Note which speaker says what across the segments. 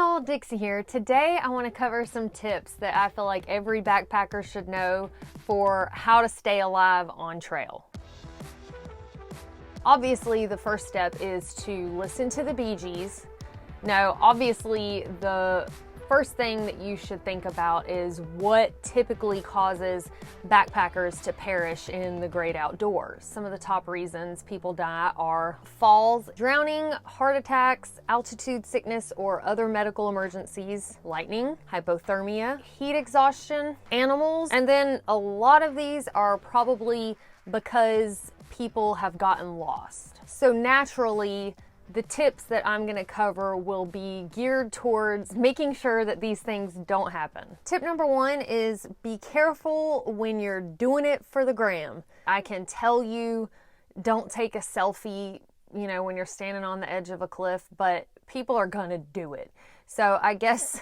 Speaker 1: y'all, Dixie here. Today I want to cover some tips that I feel like every backpacker should know for how to stay alive on trail. Obviously, the first step is to listen to the Bee Gees. Now, obviously, the first thing that you should think about is what typically causes backpackers to perish in the great outdoors. Some of the top reasons people die are falls, drowning, heart attacks, altitude sickness or other medical emergencies, lightning, hypothermia, heat exhaustion, animals, and then a lot of these are probably because people have gotten lost. So naturally, the tips that I'm going to cover will be geared towards making sure that these things don't happen. Tip number one is be careful when you're doing it for the gram. I can tell you don't take a selfie, when you're standing on the edge of a cliff, but people are going to do it. So I guess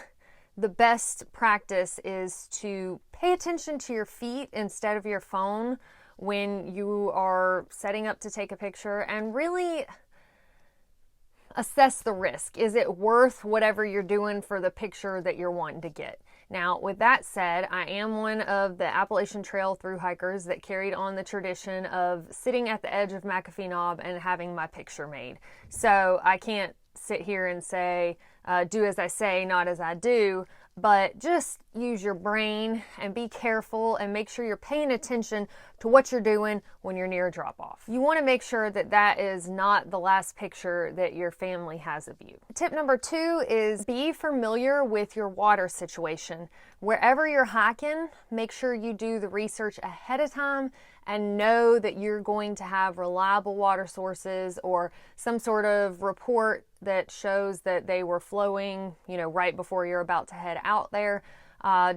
Speaker 1: the best practice is to pay attention to your feet instead of your phone when you are setting up to take a picture and really assess the risk. Is it worth whatever you're doing for the picture that you're wanting to get? Now, with that said, I am one of the Appalachian Trail thru hikers that carried on the tradition of sitting at the edge of McAfee Knob and having my picture made. So I can't sit here and say, do as I say, not as I do, but just use your brain and be careful and make sure you're paying attention to what you're doing when you're near a drop-off. You want to make sure that that is not the last picture that your family has of you. Tip number two is be familiar with your water situation. Wherever you're hiking, make sure you do the research ahead of time and know that you're going to have reliable water sources or some sort of report that shows that they were flowing, right before you're about to head out there.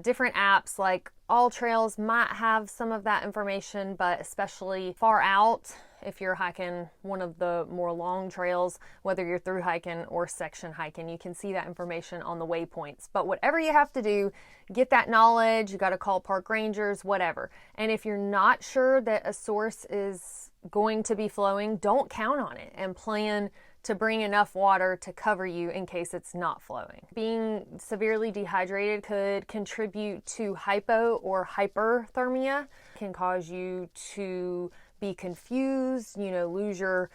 Speaker 1: Different apps like All Trails might have some of that information, but especially far out, if you're hiking one of the more long trails, whether you're through hiking or section hiking, you can see that information on the waypoints. But whatever you have to do, get that knowledge. You got to call park rangers, whatever. And if you're not sure that a source is going to be flowing, don't count on it and plan to bring enough water to cover you in case it's not flowing. Being severely dehydrated could contribute to hypo or hyperthermia. It can cause you to be confused, lose your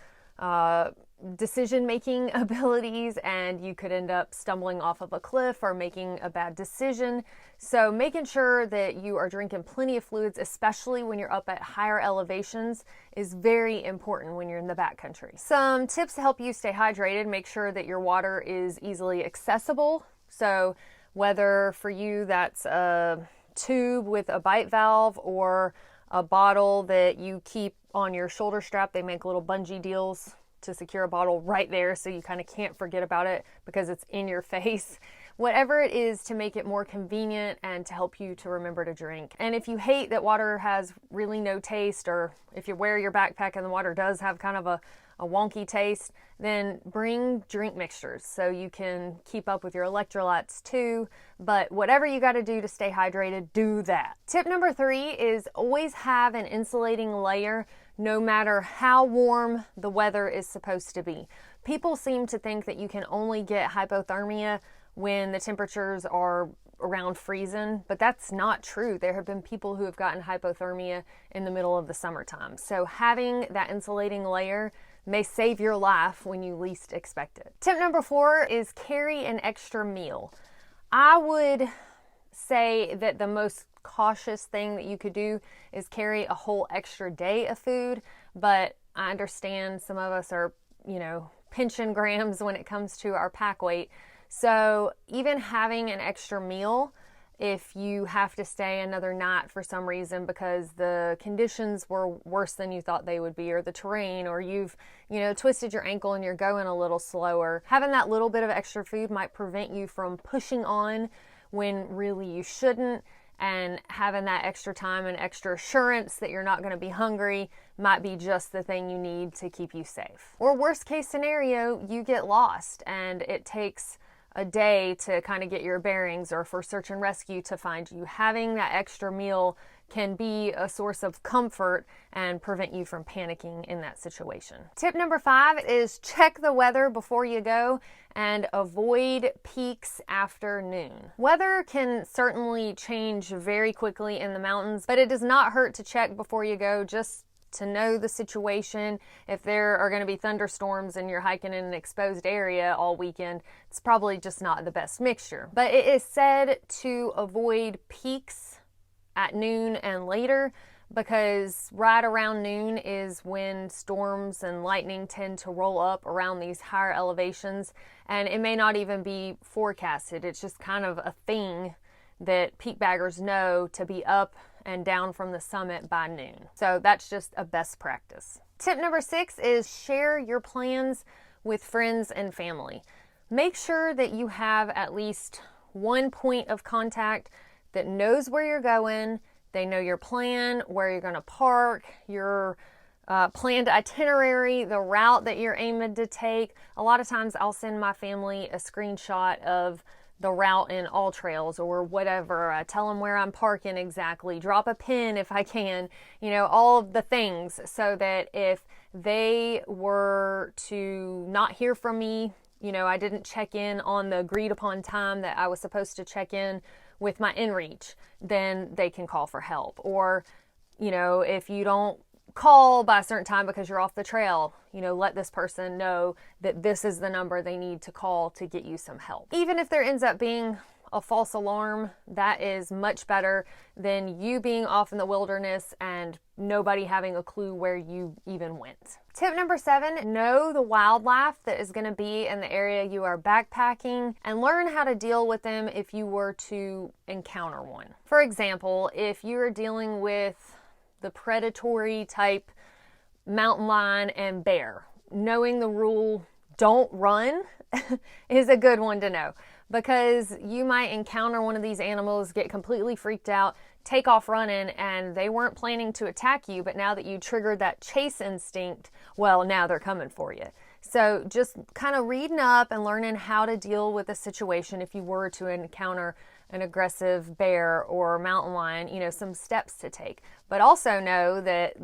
Speaker 1: decision-making abilities, and you could end up stumbling off of a cliff or making a bad decision. So making sure that you are drinking plenty of fluids, especially when you're up at higher elevations, is very important when you're in the backcountry. Some tips to help you stay hydrated: make sure that your water is easily accessible. So whether for you that's a tube with a bite valve or a bottle that you keep on your shoulder strap, they make little bungee deals to secure a bottle right there so you kind of can't forget about it because it's in your face. Whatever it is to make it more convenient and to help you to remember to drink. And if you hate that water has really no taste, or if you wear your backpack and the water does have kind of a wonky taste, then bring drink mixtures so you can keep up with your electrolytes too. But whatever you got to do to stay hydrated, do that. Tip number three is always have an insulating layer no matter how warm the weather is supposed to be. People seem to think that you can only get hypothermia when the temperatures are around freezing, but that's not true. There have been people who have gotten hypothermia in the middle of the summertime. So having that insulating layer may save your life when you least expect it. Tip number four is carry an extra meal. I would say that the most cautious thing that you could do is carry a whole extra day of food, but I understand some of us are, pinching grams when it comes to our pack weight. So even having an extra meal, if you have to stay another night for some reason because the conditions were worse than you thought they would be, or the terrain, or you've, twisted your ankle and you're going a little slower, having that little bit of extra food might prevent you from pushing on when really you shouldn't. And having that extra time and extra assurance that you're not going to be hungry might be just the thing you need to keep you safe. Or worst case scenario, you get lost and it takes a day to kind of get your bearings, or for search and rescue to find you, having that extra meal can be a source of comfort and prevent you from panicking in that situation. Tip number 5 is check the weather before you go and avoid peaks after noon. Weather can certainly change very quickly in the mountains, but it does not hurt to check before you go, just to know the situation. If there are going to be thunderstorms and you're hiking in an exposed area all weekend, it's probably just not the best mixture. But it is said to avoid peaks at noon and later, because right around noon is when storms and lightning tend to roll up around these higher elevations, and it may not even be forecasted. It's just kind of a thing that peak baggers know to be up and down from the summit by noon. So that's just a best practice. Tip number 6 is share your plans with friends and family. Make sure that you have at least one point of contact that knows where you're going. They know your plan, where you're going to park, your planned itinerary, the route that you're aiming to take. A lot of times I'll send my family a screenshot of the route in All Trails or whatever. I tell them where I'm parking exactly, drop a pin if I can, all of the things, so that if they were to not hear from me, I didn't check in on the agreed upon time that I was supposed to check in with my inReach, then they can call for help. Or, if you don't call by a certain time because you're off the trail, let this person know that this is the number they need to call to get you some help. Even if there ends up being a false alarm, that is much better than you being off in the wilderness and nobody having a clue where you even went. Tip number 7, know the wildlife that is going to be in the area you are backpacking and learn how to deal with them if you were to encounter one. For example, if you are dealing with the predatory type mountain lion and bear, knowing the rule don't run is a good one to know, because you might encounter one of these animals, get completely freaked out, take off running, and they weren't planning to attack you, but now that you triggered that chase instinct, well, now they're coming for you. So just kind of reading up and learning how to deal with a situation if you were to encounter an aggressive bear or mountain lion, some steps to take. But also know that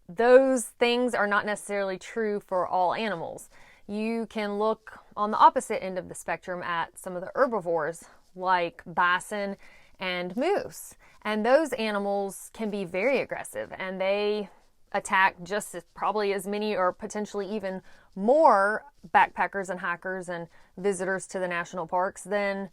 Speaker 1: those things are not necessarily true for all animals. You can look on the opposite end of the spectrum at some of the herbivores like bison and moose. And those animals can be very aggressive, and they attack just as probably as many or potentially even more backpackers and hikers and visitors to the national parks than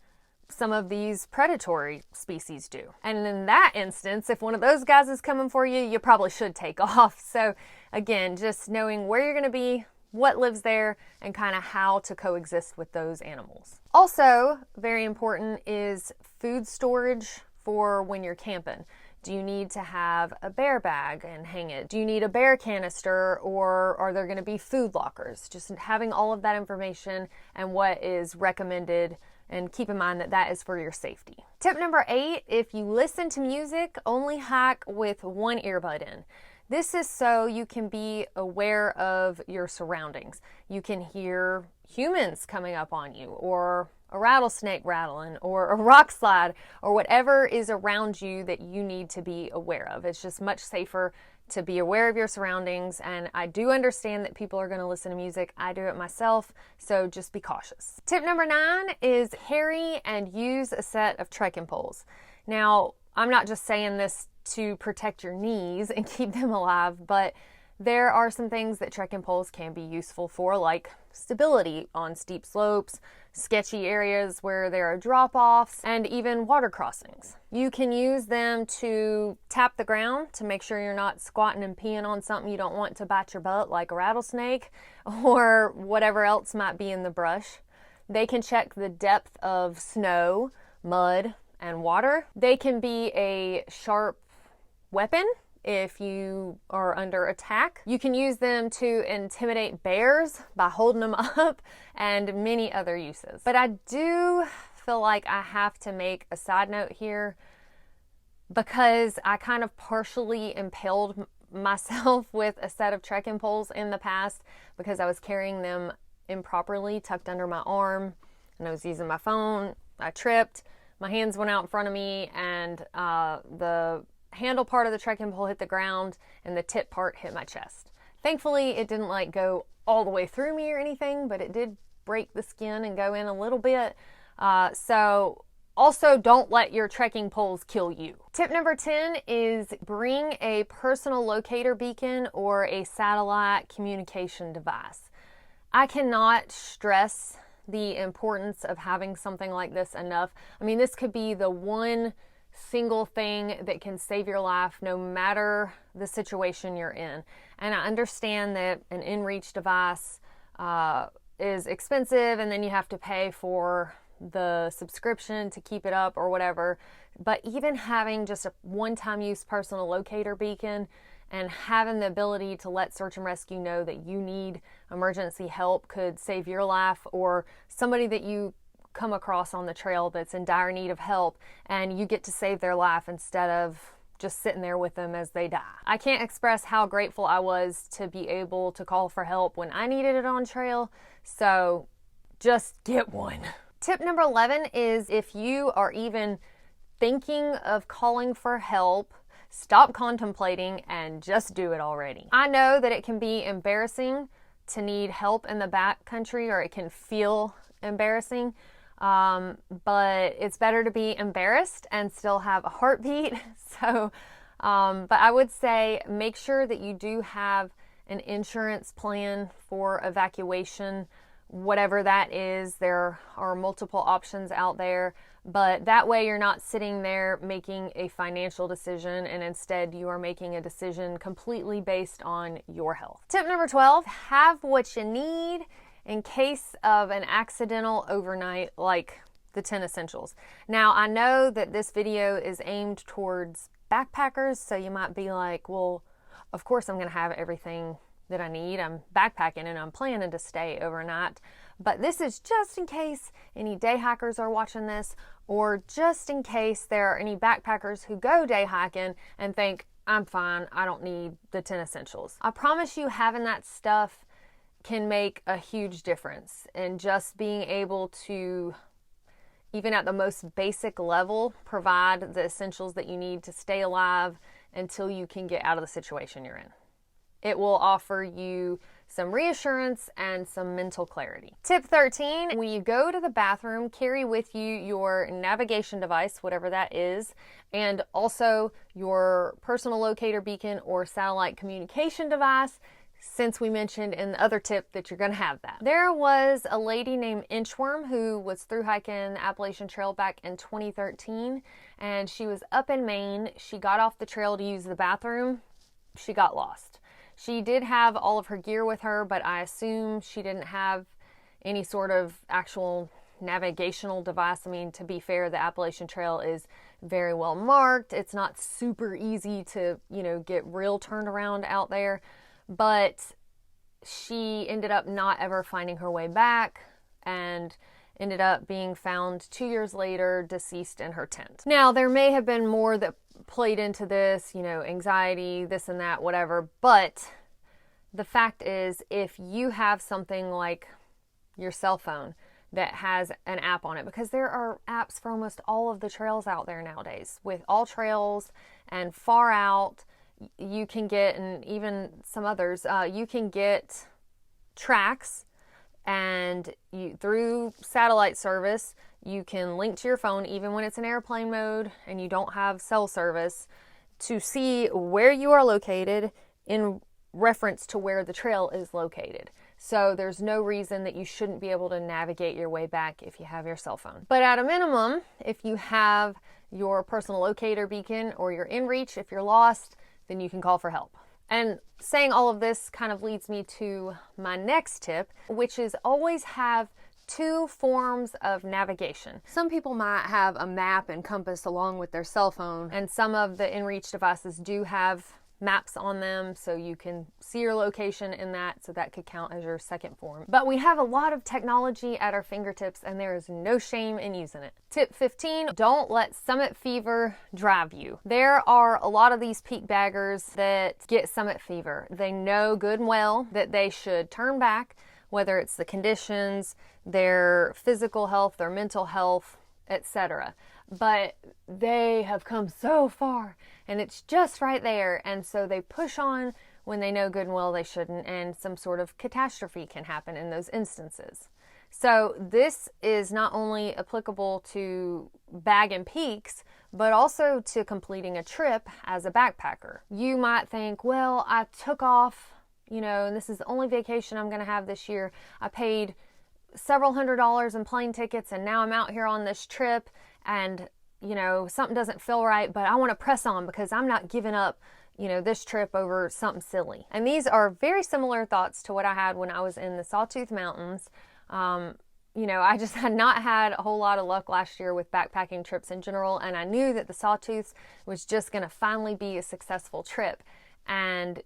Speaker 1: some of these predatory species do. And in that instance, if one of those guys is coming for you, you probably should take off. So again, just knowing where you're going to be, what lives there, and kind of how to coexist with those animals. Also, very important is food storage for when you're camping. Do you need to have a bear bag and hang it? Do you need a bear canister, or are there going to be food lockers? Just having all of that information and what is recommended, and keep in mind that that is for your safety. Tip number 8, if you listen to music, only hike with one earbud in. This is so you can be aware of your surroundings. You can hear humans coming up on you, or a rattlesnake rattling, or a rock slide, or whatever is around you that you need to be aware of. It's just much safer to be aware of your surroundings, and I do understand that people are going to listen to music. I do it myself, so just be cautious. Tip number 9 is carry and use a set of trekking poles. Now, I'm not just saying this to protect your knees and keep them alive, but there are some things that trekking poles can be useful for, like stability on steep slopes, sketchy areas where there are drop-offs, and even water crossings. You can use them to tap the ground to make sure you're not squatting and peeing on something you don't want to bite your butt, like a rattlesnake or whatever else might be in the brush. They can check the depth of snow, mud, and water. They can be a sharp weapon if you are under attack. You can use them to intimidate bears by holding them up, and many other uses. But I do feel like I have to make a side note here, because I kind of partially impaled myself with a set of trekking poles in the past because I was carrying them improperly tucked under my arm, and I was using my phone. I tripped, my hands went out in front of me, and the handle part of the trekking pole hit the ground and the tip part hit my chest. Thankfully, it didn't like go all the way through me or anything, but it did break the skin and go in a little bit. So also don't let your trekking poles kill you. Tip number 10 is bring a personal locator beacon or a satellite communication device. I cannot stress the importance of having something like this enough. I mean, this could be the one single thing that can save your life no matter the situation you're in. And I understand that an inReach device is expensive, and then you have to pay for the subscription to keep it up or whatever. But even having just a one-time use personal locator beacon and having the ability to let search and rescue know that you need emergency help could save your life, or somebody that you come across on the trail that's in dire need of help, and you get to save their life instead of just sitting there with them as they die. I can't express how grateful I was to be able to call for help when I needed it on trail, so just get one. Tip number 11 is if you are even thinking of calling for help, stop contemplating and just do it already. I know that it can be embarrassing to need help in the backcountry, or it can feel embarrassing, but it's better to be embarrassed and still have a heartbeat. So, but I would say make sure that you do have an insurance plan for evacuation, whatever that is. There are multiple options out there, but that way you're not sitting there making a financial decision, and instead you are making a decision completely based on your health. Tip number 12, have what you need in case of an accidental overnight, like the 10 essentials. Now, I know that this video is aimed towards backpackers, so you might be like, well, of course I'm going to have everything that I need. I'm backpacking and I'm planning to stay overnight. But this is just in case any day hikers are watching this, or just in case there are any backpackers who go day hiking and think, I'm fine, I don't need the 10 essentials. I promise you, having that stuff can make a huge difference in just being able to, even at the most basic level, provide the essentials that you need to stay alive until you can get out of the situation you're in. It will offer you some reassurance and some mental clarity. Tip 13, when you go to the bathroom, carry with you your navigation device, whatever that is, and also your personal locator beacon or satellite communication device, since we mentioned in the other tip that you're going to have that. There was a lady named Inchworm who was through hiking the Appalachian Trail back in 2013, and she was up in Maine. She got off the trail to use the bathroom. She got lost. She did have all of her gear with her, but I assume she didn't have any sort of actual navigational device. I mean, to be fair, the Appalachian Trail is very well marked. It's not super easy to, get real turned around out there. But she ended up not ever finding her way back and ended up being found 2 years later, deceased in her tent. Now, there may have been more that played into this, anxiety, this and that, whatever. But the fact is, if you have something like your cell phone that has an app on it, because there are apps for almost all of the trails out there nowadays, with All Trails and Far Out, you can get, and even some others, you can get tracks, and through satellite service, you can link to your phone even when it's in airplane mode and you don't have cell service, to see where you are located in reference to where the trail is located. So there's no reason that you shouldn't be able to navigate your way back if you have your cell phone. But at a minimum, if you have your personal locator beacon or your inReach, if you're lost, then you can call for help. And saying all of this kind of leads me to my next tip, which is always have two forms of navigation. Some people might have a map and compass along with their cell phone, and some of the inReach devices do have maps on them, so you can see your location in that, so that could count as your second form. But we have a lot of technology at our fingertips, and there is no shame in using it. Tip 15, don't let summit fever drive you. There are a lot of these peak baggers that get summit fever. They know good and well that they should turn back, whether it's the conditions, their physical health, their mental health, etc. But they have come so far and it's just right there, and so they push on when they know good and well they shouldn't, and some sort of catastrophe can happen in those instances. So this is not only applicable to bagging peaks, but also to completing a trip as a backpacker. You might think, well, I took off, and this is the only vacation I'm going to have this year. I paid several $100s in plane tickets and now I'm out here on this trip and, something doesn't feel right, but I want to press on because I'm not giving up this trip over something silly. And these are very similar thoughts to what I had when I was in the Sawtooth Mountains. I just had not had a whole lot of luck last year with backpacking trips in general, and I knew that the Sawtooth was just going to finally be a successful trip. And,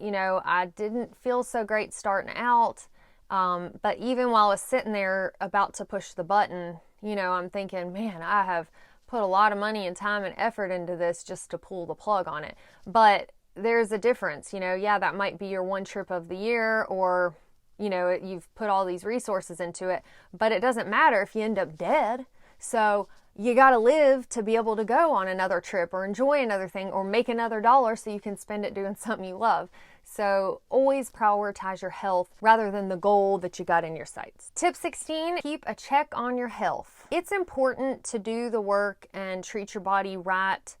Speaker 1: I didn't feel so great starting out, but even while I was sitting there about to push the button, I'm thinking, man, I have put a lot of money and time and effort into this just to pull the plug on it. But there's a difference, yeah, that might be your one trip of the year, or you've put all these resources into it, but it doesn't matter if you end up dead. So you got to live to be able to go on another trip or enjoy another thing or make another dollar so you can spend it doing something you love. So always prioritize your health rather than the goal that you got in your sights. Tip 16, keep a check on your health. It's important to do the work and treat your body right,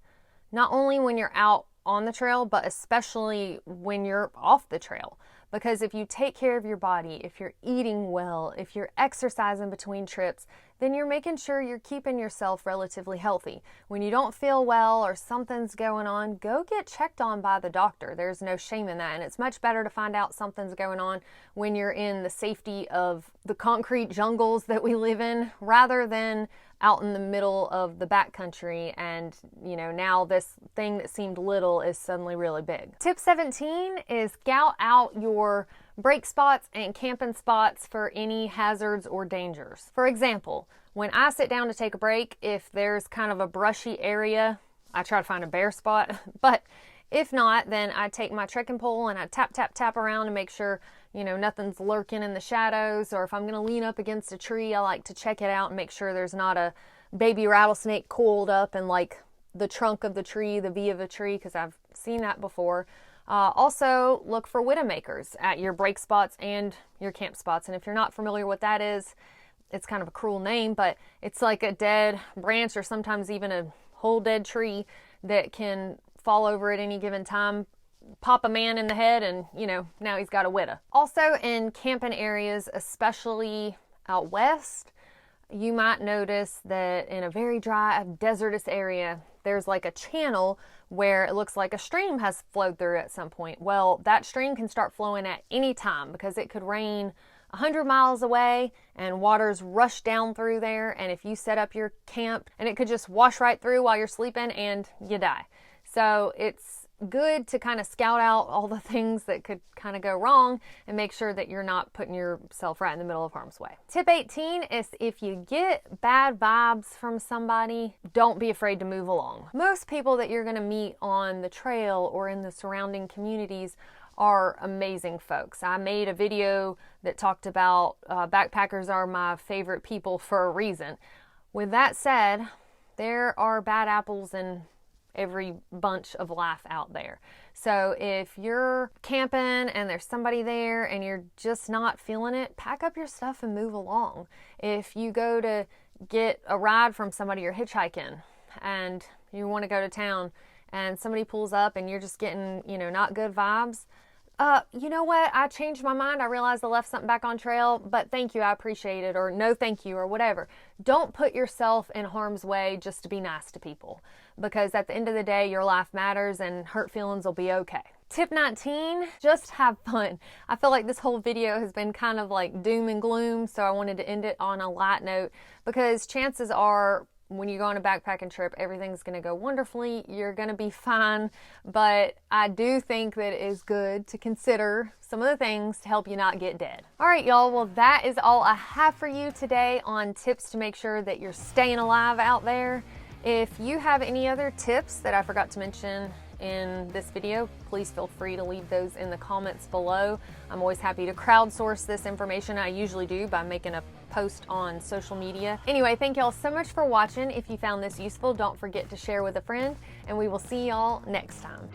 Speaker 1: not only when you're out on the trail, but especially when you're off the trail. Because if you take care of your body, if you're eating well, if you're exercising between trips, then you're making sure you're keeping yourself relatively healthy. When you don't feel well or something's going on, go get checked on by the doctor. There's no shame in that. And it's much better to find out something's going on when you're in the safety of the concrete jungles that we live in, rather than out in the middle of the backcountry and, now this thing that seemed little is suddenly really big. Tip 17 is scout out your break spots and camping spots for any hazards or dangers. For example, when I sit down to take a break, if there's kind of a brushy area, I try to find a bare spot, but if not, then I take my trekking pole and I tap, tap, tap around to make sure, nothing's lurking in the shadows. Or if I'm going to lean up against a tree, I like to check it out and make sure there's not a baby rattlesnake coiled up in like the trunk of the tree, the V of a tree, because I've seen that before. Also, look for widowmakers at your break spots and your camp spots. And if you're not familiar with what that is, it's kind of a cruel name, but it's like a dead branch or sometimes even a whole dead tree that can fall over at any given time, pop a man in the head, and now he's got a widow. Also in camping areas, especially out west, you might notice that in a very dry, desertous area, there's like a channel where it looks like a stream has flowed through at some point. Well, that stream can start flowing at any time because it could rain 100 miles away and waters rush down through there. And if you set up your camp, and it could just wash right through while you're sleeping and you die. So it's good to kind of scout out all the things that could kind of go wrong and make sure that you're not putting yourself right in the middle of harm's way. Tip 18 is if you get bad vibes from somebody, don't be afraid to move along. Most people that you're going to meet on the trail or in the surrounding communities are amazing folks. I made a video that talked about backpackers are my favorite people for a reason. With that said, there are bad apples in every bunch of life out there. So if you're camping and there's somebody there and you're just not feeling it, pack up your stuff and move along. If you go to get a ride from somebody, you're hitchhiking and you want to go to town and somebody pulls up and you're just getting, not good vibes, you know what? I changed my mind. I realized I left something back on trail, but thank you. I appreciate it. Or no, thank you, or whatever. Don't put yourself in harm's way just to be nice to people, because at the end of the day, your life matters and hurt feelings will be okay. Tip 19, just have fun. I feel like this whole video has been kind of like doom and gloom, so I wanted to end it on a light note, because chances are when you go on a backpacking trip, everything's going to go wonderfully. You're going to be fine. But I do think that it is good to consider some of the things to help you not get dead. All right, y'all. Well, that is all I have for you today on tips to make sure that you're staying alive out there. If you have any other tips that I forgot to mention in this video, please feel free to leave those in the comments below. I'm always happy to crowdsource this information. I usually do by making a post on social media. Anyway, thank y'all so much for watching. If you found this useful, don't forget to share with a friend, and we will see y'all next time.